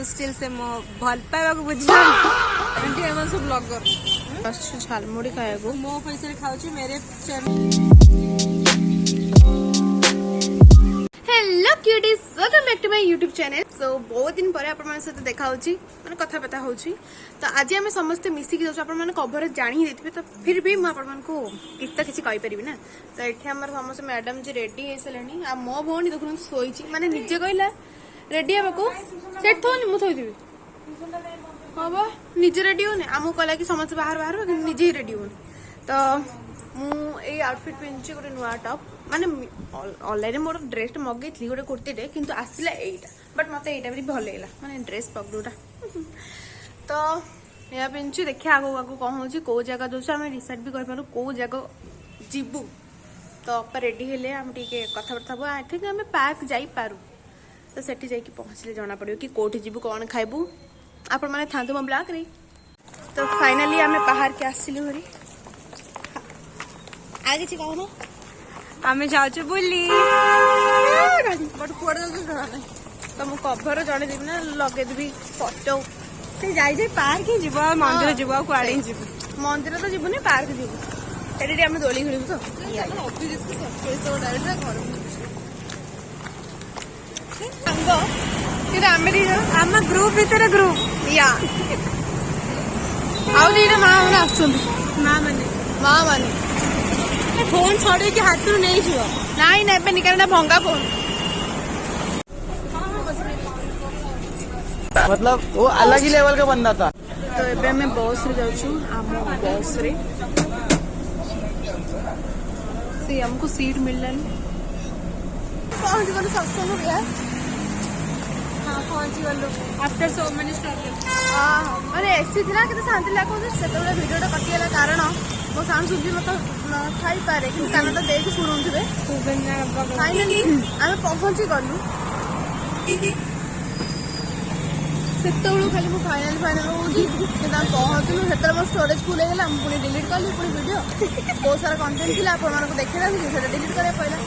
Still say मो भल पाइबा को बुझियो आंटी हम सब ब्लॉगर बस झालमुड़ी खाएको मो पैसे खाउची मेरे channel. Hello cuties welcome back to my YouTube channel. So बहुत दिन पर आपण सहित देखा माने कथा पता होची तो आज आम समस्ते मिसिक जाऊँ आपण कवर जानी ही देथिबे तो फिर भी मुझे आपण को किसी कहि परिबी ना। तो एठी हमर समस्त मैडम जी रेडी हे सलेनी आ मो भौणी देखुन सोईची माने निजे कहला रेडी हेबाको सेट थोनी मु थोई दिबी हां बा निजे रेडी होने आमु कहला कि समस्त बाहर बाहर निजे रेडी होने। तो मु ए आउटफिट पिन्ची गोटे नुआ टॉप माने ऑनलाइन मोर ड्रेस मगेथली गोटे कुर्तीटे किंतु आसिला एटा बट मते एटा भी भल लागला माने ड्रेस पगडूटा। तो या पिन्ची देखिए आगो आगो कौन होची को जगह दोछ हम डिसाइड भी कर पारू को जगह जीबू। तो आप रेडी हेले हम टिके कथा बर्ता बा आई थिंक हम पार्क जाई पारू तो सेठी जाई कि पहुंचले जाना पड़ियो कि कोठी जीबू कोन खाइबू आपण माने थांतु म ब्लॉग रे। तो फाइनली हमें बाहर के आसिलु हरी आगे ची कहू ना आमे जाउचे बुली बट कुआडे जाउचे जଣା नाही। तो मु कवर जणे देबी ना लगे देबी फोटो से जाई जाई पार्क ही जीवा मंदिर जीवा कुआडे ही जीवा मंदिर तो जीवनी पार्क जीवु एडी हम दोली खेलबु तो सांगो कि आम ग्रुप भीतर ग्रुप या आउ दीटा माँ मैंने आसुन माँ माने फोन छड़े के हाथ रू नहीं छुआ नाई नेबे निकलना भंगा फोन मतलब वो अलग ही लेवल का बंदा था। तो एबे मैं बस रे जाउछु आम बस रे से हमको सीट मिललन पहुंच गलो सत्संग रे हां पहुंची गलो आफ्टर सो मेनी स्ट्रगल हां माने एसी थिला कि शांति लागो से तो वीडियोटा कटियाला कारण मो साउंड सुबी मत खाई पारे कि कानटा देख सुनुथिबे फाइनली आमे पहुंची गलु सेतळु खाली मो फाइनल होजी कि ता पहुंचलु सेतर मो स्टोरेज फुल हे गेला हम पुनी डिलीट करली पुनी वीडियो बहुत सारा कंटेंट थिला आपण मानको देखिला कि सेटा डिलीट करे पहिला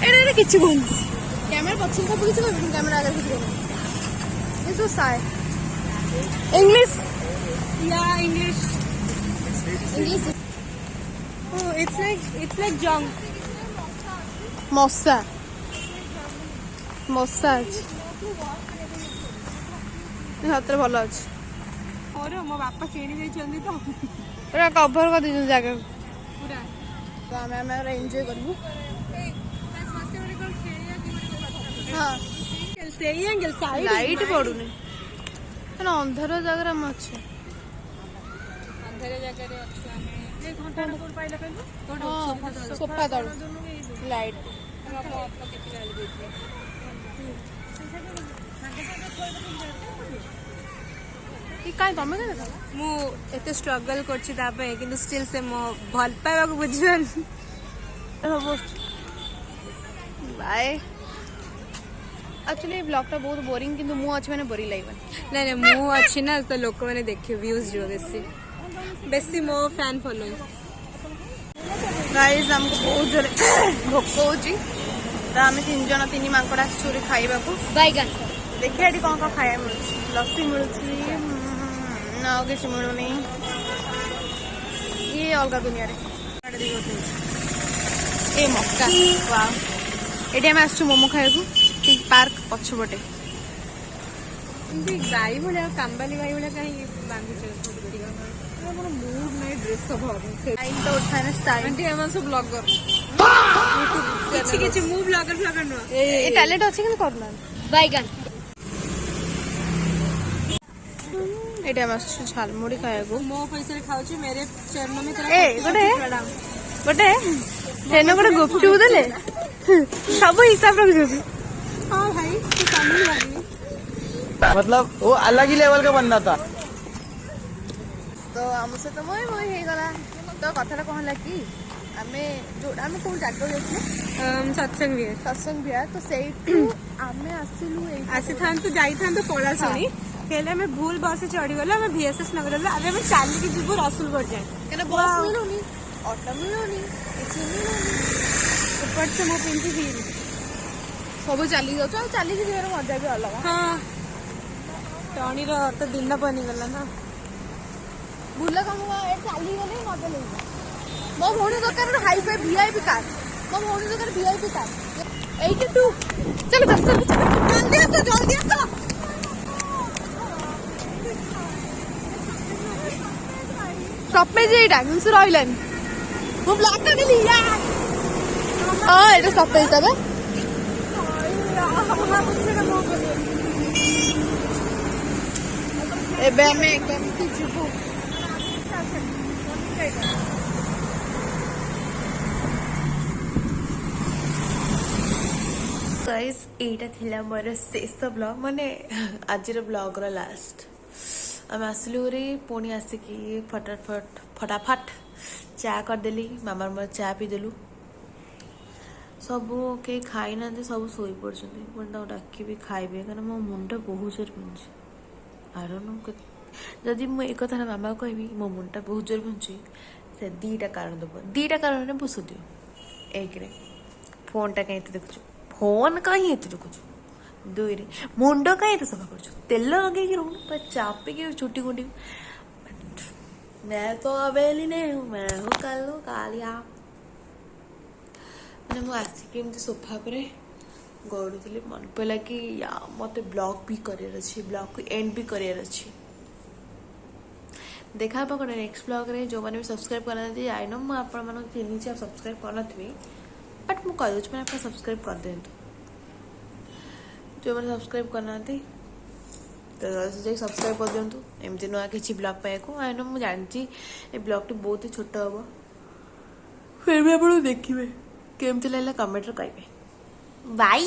एरे किछि बोल कैमरा पछिन सब किछि बोल कैमरा आगे किछि बोल इज सो साय इंग्लिश या English oh it's like junk massage हाथ भल अच्छे और मो बापा किणी दे चंदी तो पूरा कवर कर दीजिए जगह पूरा तो आम आम एंजॉय करबू हाँ से एंगल साइड लाइट पड़ुनी अंधार जगह हम अच्छे अंधेरे जगह रे अच्छा ए घंटा कोन पाइला कहलु सोफा तळ लाइट काय तमे काय देखा मु एते स्ट्रगल करछि ता पे किंतु स्टिल से मो भल पाइबा को बुझियन बाय एक्चुअली ब्लॉग टा बहुत बोरिंग किंतु मु अच्छे माने बोरिंग लागबन नहीं नहीं मु अच्छी ना तो लोक माने देखियो व्यूज जो बेसी मो फैन फॉलोइंग गाइस हमको बहुत जोर भोक होची तो आम तीन जन तीन मांकड़ आसुरी खाइबा को बैगन देखिए एटी कौन कौन खाया मिलुची लस्सी मिलुची ना किसी मिलुनी ये अलग दुनिया रे ए मक्का वाह एटी हम आसु मोमो खाइबू ठीक पार्क पछपटे गाई भलिया कांबाली गाई भलिया कहीं बांधुछ मोर मूड नहीं ड्रेस सब टाइम तो उठाए ना स्टाइल आंटी हम सब ब्लॉगर किछि मु ब्लॉगर न ए टैलेंट अछि कि करना बैगन एटा हम आसु झालमुड़ी खाएको मो पैसे खाउछी मेरे चैनल में ए गोटे तेन गोटे गुपचुप देले सब हिसाब रख हां भाई तू शामिल लागी मतलब वो अलग ही लेवल का बंदा था। तो हमसे तो मोई हे गला तो कथाटा कहला कि आमे जो आमे कोन जागो गेछे सत्संग भी है तो सेठू आमे आसिलु ए आसी थान तो जाई थान तो पड़ा सुनी पहले हमें भूल बस से चढ़ी गला हमें VSS नगर गला अबे हमें चाली की जीबो रसूलगढ़ जाए केना बस मिलुनी ऑटो मिलुनी किछि मिलुनी ऊपर से मो पिंटी भी सब चली जाऊ चली की जीवर मजा भी अलग हां टणीर तो दिन बनीगला ना बुला कम चली गले मजा लगे मो भौणी दरकार हाईफाई वीआईपी कार मो भौणी दरकार वीआईपी कार 82 चलो जल्दी आसो स्टॉपेज एटा मिस रहिलेन मो ब्लॉक कर देली यार हां एटा स्टॉपेज ता एबे हमें केमती जीवु गाइस एटा थिला मोर शेष ब्लॉग माने आजिर ब्लॉग रो लास्ट आम आसलु रे पुणी आसिकी फटाफट चा करदेली मामार मोर चा पीदेलु सबू के खाई ना सब शोई पड़े डाक खाइबे कारण मो मुंड बहुत जोर बिंधुची आई डोंट नो जदि मुझे एक कथा मामा को कहबी मो मुंडा बहुत जोर बिंधुची से दीटा कारण दब दीटा कारण बुझ दियो एक रे फोनटा कहीं देखु फोन कहीं देखु दुई रे मुंड कहीं सफा कर तेल लगे रहूँ चापिक चुटी कुटी मैं तो अवेली नहीं हूँ मैं हूँ कालिया मैंने मुझे आसिक एमती सोफा पर गड़ुली मन पड़ा कि या मत ब्लॉग भी करार अच्छी ब्लॉग को एंड भी करार अच्छी देखा कौन नेक्स्ट ब्लॉग रे जो मैंने भी सब्सक्राइब करना आई नो मुझे आप चिन्ह आप सब्सक्राइब करना बट मुझे कह दूँ आप सब्सक्राइब कर दिंतु जो मैंने सब्सक्राइब करना तो जाए सब्सक्राइब कर दिंतु एमती नुआ किसी ब्लॉग पाइबा आई नो मुझे जानती ब्लॉग टी बहुत ही छोट हम फिर भी आप देखिए केमती लगे कमेंट कहे बाय।